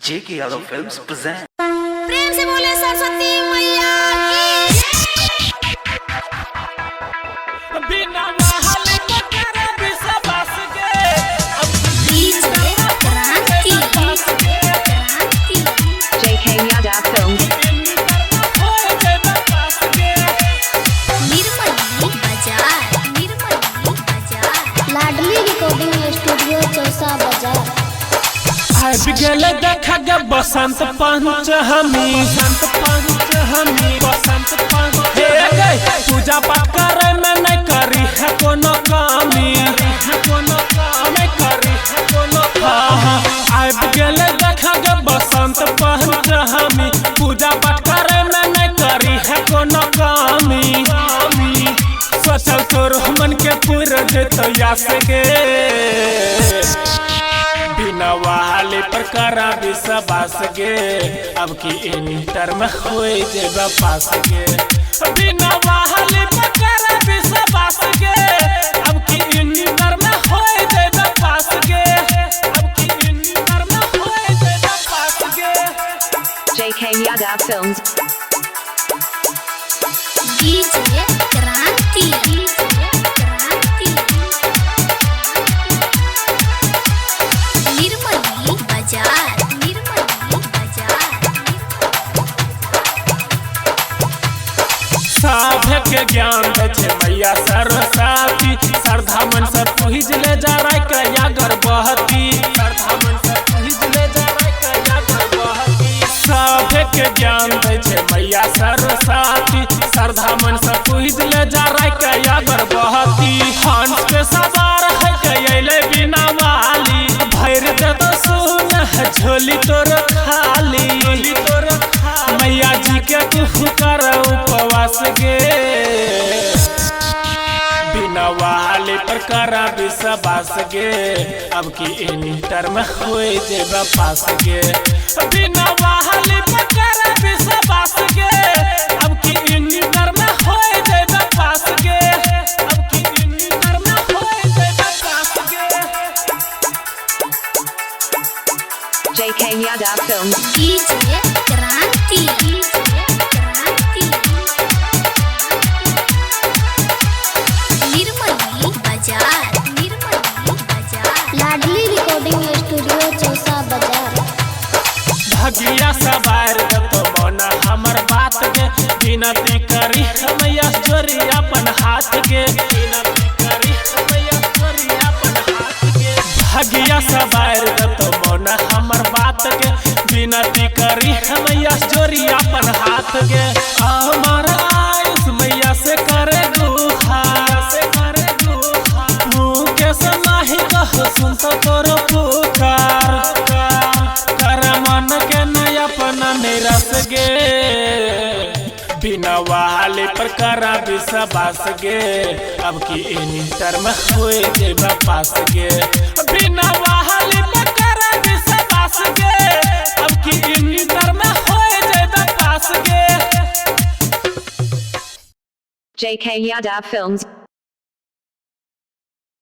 जेके Yadav films present. प्रेम से बोले सरस्वती मैया की। बिना महल के करे विश्वास के बीच में क्रांति JK Yadav Films. निर्मली बाजार लाडली रिकॉर्डिंग स्टूडियो चौसा बाजार। बिगल देखा गे बसंत पंच हमी बसंत पंच हे गे पूजा पाठ करे में नहीं करी है कोनो कामी नहीं करी है कोनो आइ बिगल देखा गे बसंत पंच हमी पूजा पाठ करे में नहीं करी है कोनो कामी सोचल तोर मन के पूरा जतो यास के बिना वाले पर करा विश्वास गे अब की इंटर में होए जेबा पास गे बिना वाले पर करा विश्वास गे अब की इंटर में होए जेबा पास गे अब की इंटर में होए जेबा पास गे। JK Yadav Films. बीच में क्रांति निर्मली बाजार साभे के ज्ञान दे छे मैया सरस्वती श्रद्धा मन से पुहिज ले जा रहा के यागर बहती श्रद्धा मन से पुहिज ले जा रहा के यागर बहती साभे के ज्ञान दे छे मैया सरस्वती श्रद्धा मन से पुहिज ले जा रहा के यागर बहती हंस के सवार है के अइले बिना वाली भैर दे तो सुन झोली तोर खाली मैया जी के तू कर उपवास गे बिना वाले पर करा विश्वास गे अब की इंटर में होए जेबा पास गे बिना वाले पर करा विश्वास गे अब की इंटर में होए जेबा पास गे अब की इंटर में होए जेबा पास गे। JK Yadav Films. बीच में क्रांति निर्मली बाजार लाडली रिकॉर्डिंग स्टूडियो चौसा बाजार। भगिया सवार तो मोना हमर बात गे विनती करी मैया जोरी अपन हाथ गे विनती करी मैया जोरी अपन हाथ गे भगिया सवार तो मोना हमर बात गे विनती करी मैया जोरी अपन हाथ गे हमार आयुष मैया से करे गुहार मुँह के समाही कह सुन तो तोरो पुकार कर मन के नया अपना निरस गे बिना वाले पर करा विश्वास गे अब की इंटर में होए जेबा पास गे बिना वाले पर करा विश्वास गे अब की इंटर में होए जेबा पास गे। JK Yadav Films.